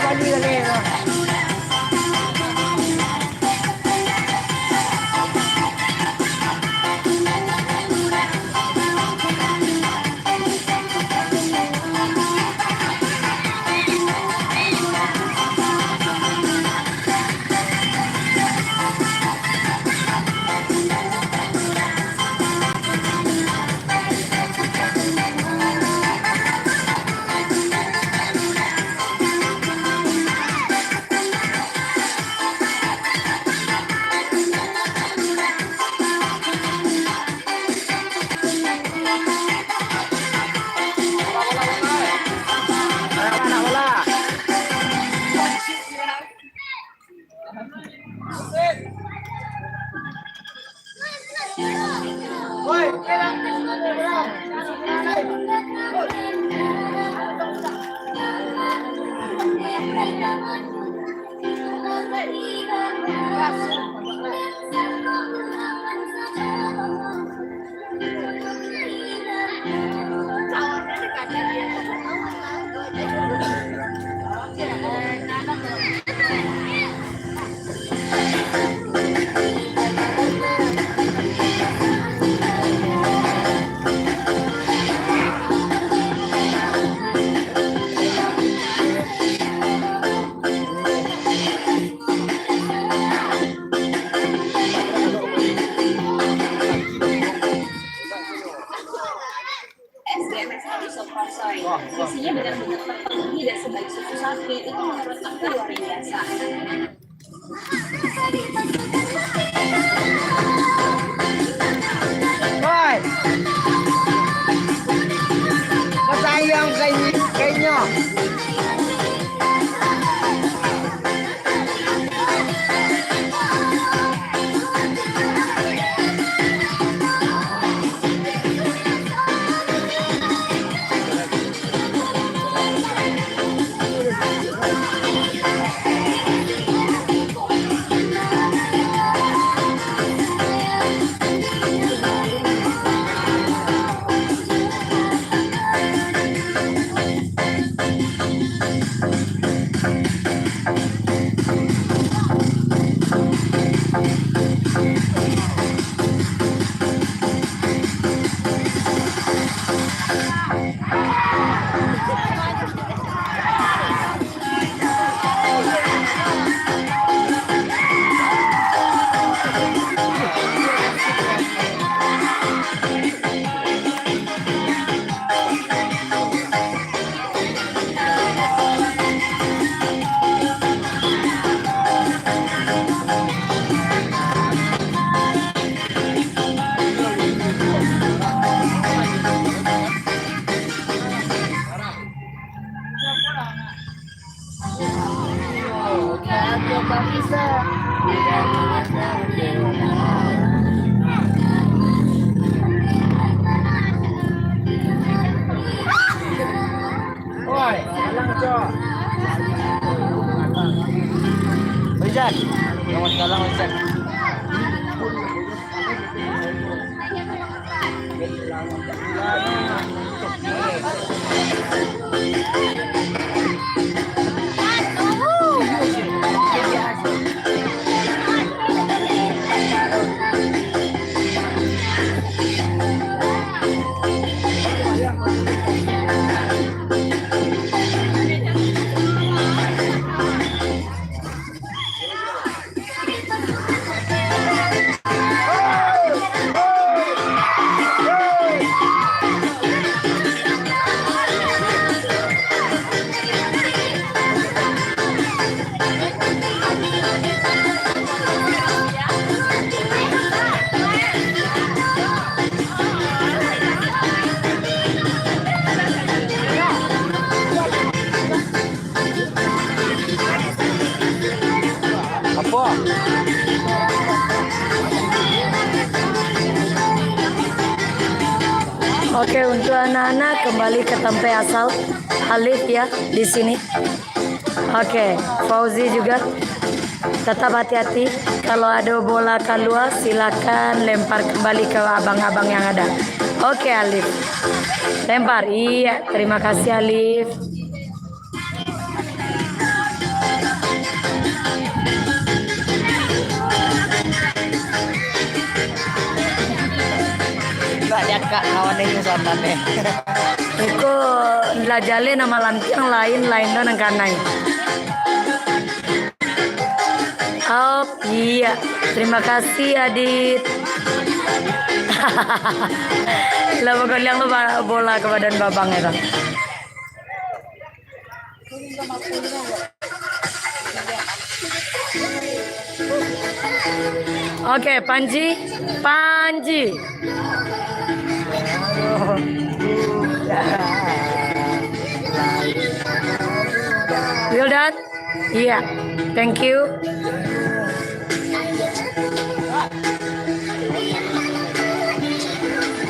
balik lagi. Isinya benar-benar terpenuhi dan sebaik susu sapi, itu menurut aku luar biasa. Woi, sayang kayaknya. Hujan, jangan kalah hujan. Oke, untuk anak-anak kembali ke tempat asal Alif ya di sini. Oke, Fauzi juga tetap hati-hati. Kalau ada bola keluar silakan lempar kembali ke abang-abang yang ada. Oke Alif, lempar. Iya, terima kasih Alif. ya kak kawan ini sana deh. Iko lajale nama lantiang lain dan kanai. Oh iya, terima kasih Adit. Lah pokoknya lu bola ke badan babang ya kan. Oke, Panji. Well done? Iya, thank you.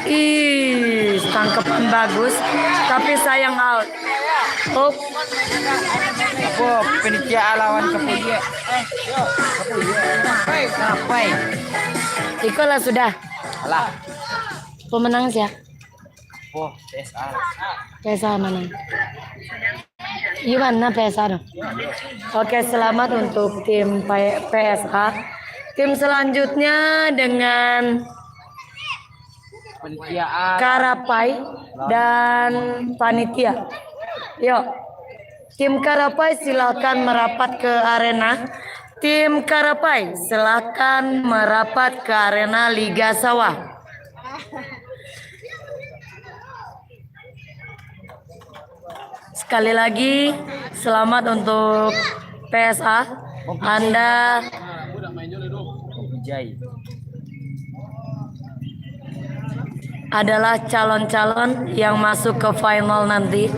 Ih, tangkapan bagus, tapi sayang out. Oh, Apa penitia lawan kepulia? Sampai. Iko lah sudah. Alah. Pemenang siapa? Oh, PSA. PSA mana? Gimana PSA dong? Oke, selamat untuk tim PSA. Tim selanjutnya dengan Penitia Karapai dan Panitia. Yuk, tim Karapai silakan merapat ke arena. Tim Karapai silakan merapat ke arena Liga Sawah. Sekali lagi, selamat untuk PSA. Anda Jai. adalah calon-calon yang masuk ke final nanti.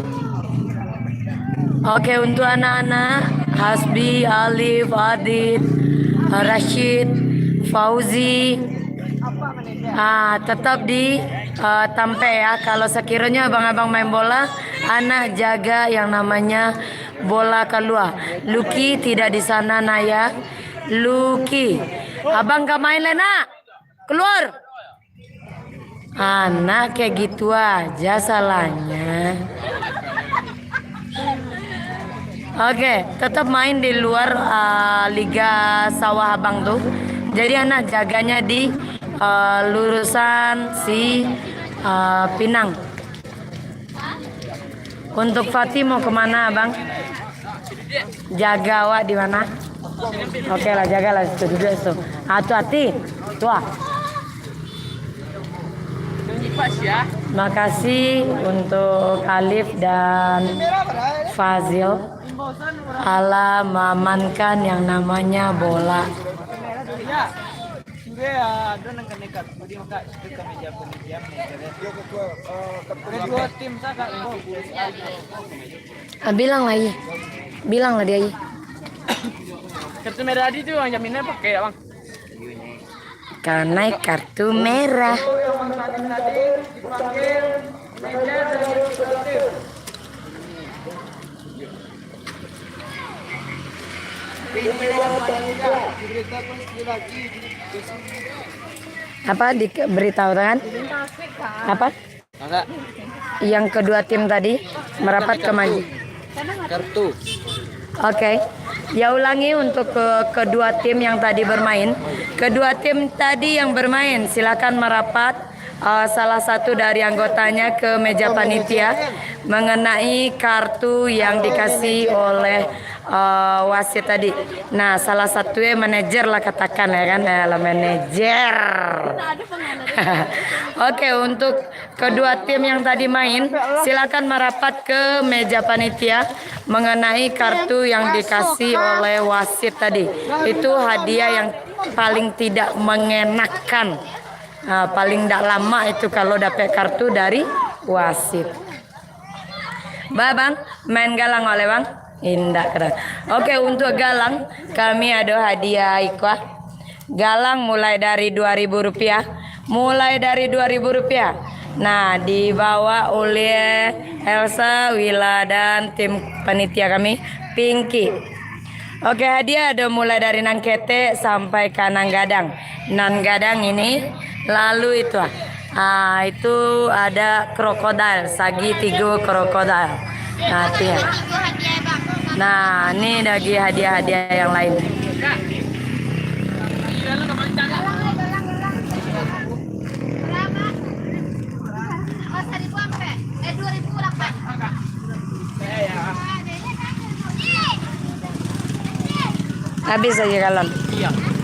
Oke, untuk anak-anak Hasbi, Alif, Adit, Rashid, Fauzi, tetap di tampe ya. Kalau sekiranya abang-abang main bola, anak jaga yang namanya bola keluar. Lucky tidak di sana Naya. Lucky, abang gak main Lena, keluar. Anak kayak gitu aja salahnya. Oke, tetap main di luar Liga Sawah abang tuh. Jadi anak jaganya di lurusan si Pinang. Untuk Fatih mau kemana abang? Jaga wak di mana? Oke lah, jagalah situ duduk itu. Hati-hati, tua. Makasih untuk Alif dan Fazil ala mengamankan yang namanya bola. Bilang lah dia. Kartu merah itu yang jaminnya pakai ya bang. Karena kartu merah. Apa diberitahu kan? Apa? Enggak. Yang kedua tim tadi merapat ke maju. Kartu. Oke. Ya ulangi untuk kedua tim yang tadi bermain. Kedua tim tadi yang bermain silakan merapat salah satu dari anggotanya ke meja panitia mengenai kartu yang dikasih oleh wasit tadi. Nah, salah satunya manajer lah katakan ya kan, manajer. Oke, untuk kedua tim yang tadi main silakan merapat ke meja panitia mengenai kartu yang dikasih oleh wasit tadi. Itu hadiah yang paling tidak mengenakan. Paling tidak lama itu kalau dapat kartu dari wasit. Bang, main galang oleh bang? Indah keren. Oke, untuk galang kami ada hadiah Iqbal. Galang mulai dari Rp2.000. Mulai dari Rp2.000. Nah, dibawa oleh Elsa, Wila dan tim panitia kami, Pinky. Oke, hadiah ada mulai dari Nangkete sampai ke Nanggadang. Nanggadang ini, lalu itu itu ada krokodil, sagi 3 krokodil. Nah, itu ya. Nah, ini lagi hadiah-hadiah yang lain. Habis aja galon. Iya.